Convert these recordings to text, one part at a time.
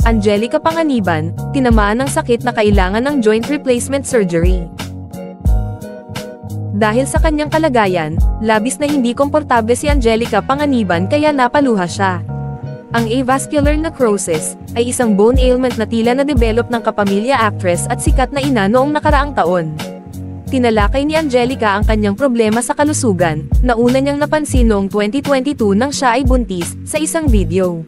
Angelica Panganiban, tinamaan ng sakit na kailangan ng joint replacement surgery. Dahil sa kanyang kalagayan, labis na hindi komportable si Angelica Panganiban kaya napaluha siya. Ang avascular necrosis ay isang bone ailment na tila na-develop ng kapamilya actress at sikat na ina noong nakaraang taon. Tinalakay ni Angelica ang kanyang problema sa kalusugan, na una niyang napansin noong 2022 nang siya ay buntis, sa isang video.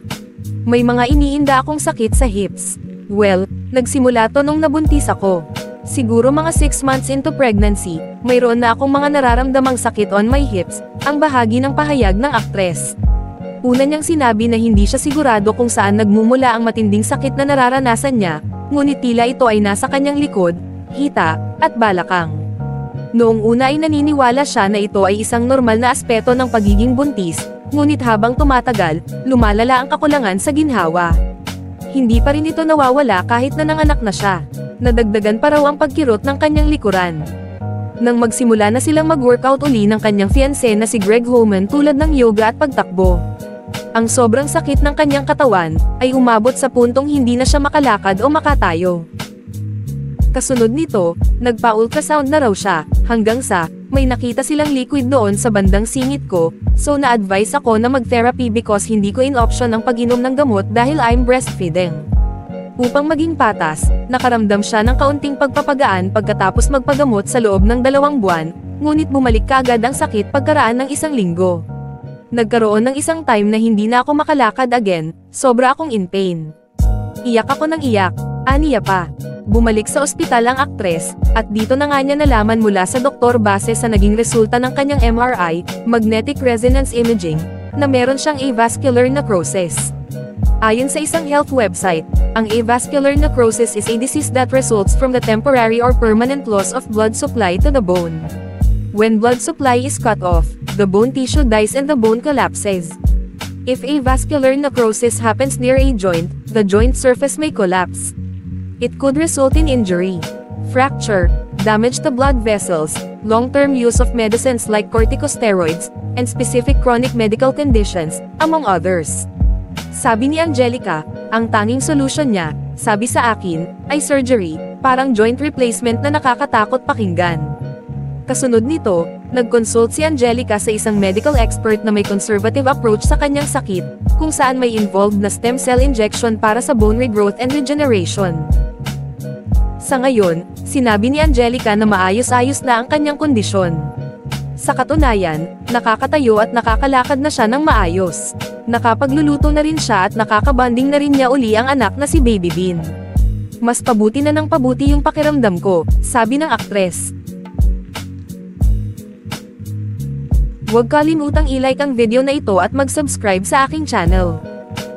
May mga iniinda akong sakit sa hips. Well, nagsimula to nung nabuntis ako. Siguro mga 6 months into pregnancy, mayroon na akong mga nararamdamang sakit on my hips, ang bahagi ng pahayag ng aktres. Una niyang sinabi na hindi siya sigurado kung saan nagmumula ang matinding sakit na nararanasan niya, ngunit tila ito ay nasa kanyang likod, hita, at balakang. Noong una ay naniniwala siya na ito ay isang normal na aspeto ng pagiging buntis, ngunit habang tumatagal, lumalala ang kakulangan sa ginhawa. Hindi pa rin ito nawawala kahit na nanganak na siya. Nadagdagan pa raw ang pagkirot ng kanyang likuran. Nang magsimula na silang mag-workout uli ng kanyang fiancé na si Greg Homan tulad ng yoga at pagtakbo. Ang sobrang sakit ng kanyang katawan ay umabot sa puntong hindi na siya makalakad o makatayo. Kasunod nito, nagpa-ultrasound na raw siya, hanggang sa, may nakita silang liquid doon sa bandang singit ko, so na-advise ako na mag-therapy because hindi ko in option ang pag-inom ng gamot dahil I'm breastfeeding. Upang maging patas, nakaramdam siya ng kaunting pagpapagaan pagkatapos magpagamot sa loob ng 2 buwan, ngunit bumalik kaagad ang sakit pagkaraan ng 1 linggo. Nagkaroon ng isang time na hindi na ako makalakad again, sobra akong in pain. Iyak ako ng iyak, aniya pa. Bumalik sa ospital ang aktres, at dito na nga niya nalaman mula sa doktor base sa naging resulta ng kanyang MRI, magnetic resonance imaging, na meron siyang avascular necrosis. Ayon sa isang health website, ang avascular necrosis is a disease that results from the temporary or permanent loss of blood supply to the bone. When blood supply is cut off, the bone tissue dies and the bone collapses. If avascular necrosis happens near a joint, the joint surface may collapse. It could result in injury, fracture, damage to blood vessels, long-term use of medicines like corticosteroids, and specific chronic medical conditions, among others. Sabi ni Angelica, ang tanging solution niya, sabi sa akin, ay surgery, parang joint replacement na nakakatakot pakinggan. Kasunod nito, nag-consult si Angelica sa isang medical expert na may conservative approach sa kanyang sakit, kung saan may involved na stem cell injection para sa bone regrowth and regeneration. Sa ngayon, sinabi ni Angelica na maayos-ayos na ang kanyang kondisyon. Sa katunayan, nakakatayo at nakakalakad na siya ng maayos. Nakapagluluto na rin siya at nakakabanding na rin niya uli ang anak na si Baby Bean. Mas pabuti na ng pabuti yung pakiramdam ko, sabi ng aktres. Huwag kalimutang i-like ang video na ito at mag-subscribe sa aking channel.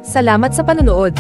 Salamat sa panonood.